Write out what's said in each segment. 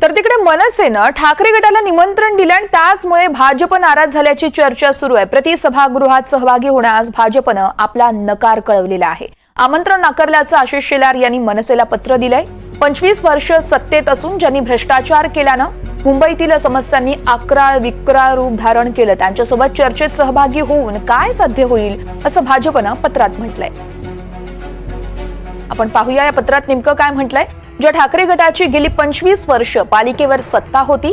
तर तिकडे मनसेनं ठाकरे गटाला निमंत्रण दिलं आणि त्याचमुळे भाजप नाराज झाल्याची चर्चा सुरू आहे। प्रति सभागृहात सहभागी होण्यास भाजपनं आपला नकार कळवलेला आहे। आमंत्रण नाकारल्याचं आशिष शेलार यांनी मनसेला पत्र दिलंय। 25 वर्ष सत्तेत असून ज्यांनी भ्रष्टाचार केल्यानं मुंबईतील समस्यांनी अक्राळ विक्राळ रूप धारण केलं त्यांच्यासोबत चर्चेत सहभागी होऊन काय साध्य होईल असं भाजपनं पत्रात म्हटलंय। आपण पाहूया या पत्रात नेमकं काय म्हटलंय। ज्या ठाकरे गटाची गेली 25 वर्ष पालिकेवर सत्ता होती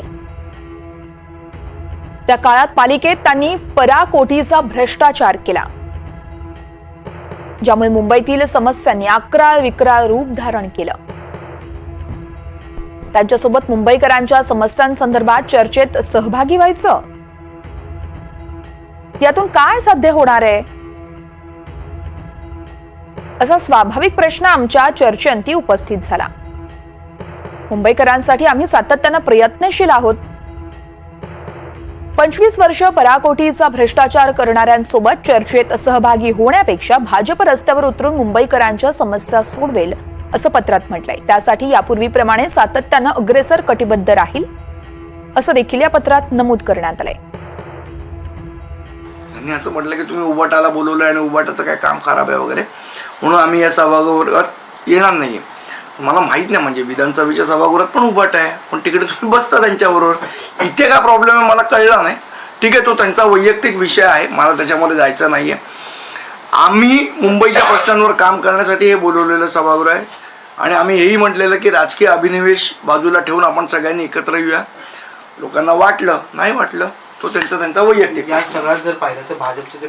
त्या काळात पालिकेत त्यांनी पराकोटीचा भ्रष्टाचार केला ज्यामुळे मुंबईतील समस्यांनी अक्राळ विक्राळ रूप धारण केलं। त्यांच्यासोबत मुंबईकरांच्या समस्यांसंदर्भात चर्चेत सहभागी व्हायचं, यातून काय साध्य होणार आहे असा स्वाभाविक प्रश्न आमच्या चर्चेअंती उपस्थित झाला। मुंबईकरांसाठी आम्ही सातत्यानं प्रयत्नशील आहोत। 25 वर्ष पराकोटीचा भ्रष्टाचार करणाऱ्यांसोबत चर्चेत सहभागी होण्यापेक्षा भाजप रस्त्यावर उतरून मुंबईकरांच्या समस्या सोडवेल असं पत्रात म्हटलंय। त्यासाठी यापूर्वीप्रमाणे सातत्यानं अग्रेसर कटिबद्ध राहील असं देखील या पत्रात नमूद करण्यात आलंय। त्यांनी असं म्हटलं की तुम्ही उबाटाला बोलवलं आणि उबाटाचं काय काम खराब आहे वगैरे म्हणून आम्ही या सभागृहात येणार नाहीये। मला माहित नाही, म्हणजे विधानसभेच्या सभागृहात पण उभाट आहे, पण तिकडे तुम्ही बसता त्यांच्याबरोबर। इथे काय प्रॉब्लेम आहे मला कळला नाही। ठीक आहे, तो त्यांचा वैयक्तिक विषय आहे, मला त्याच्यामध्ये जायचं नाहीये। आम्ही मुंबईच्या प्रश्नांवर काम करण्यासाठी हे बोलवलेलं सभागृह आहे आणि आम्ही हेही म्हटलेलं की राजकीय अभिनिवेश बाजूला ठेवून आपण सगळ्यांनी एकत्र येऊया। लोकांना वाटलं नाही वाटलं तो त्यांचा वैयक्तिक। या सगळ्यात जर पाहिलं तर भाजपचे जे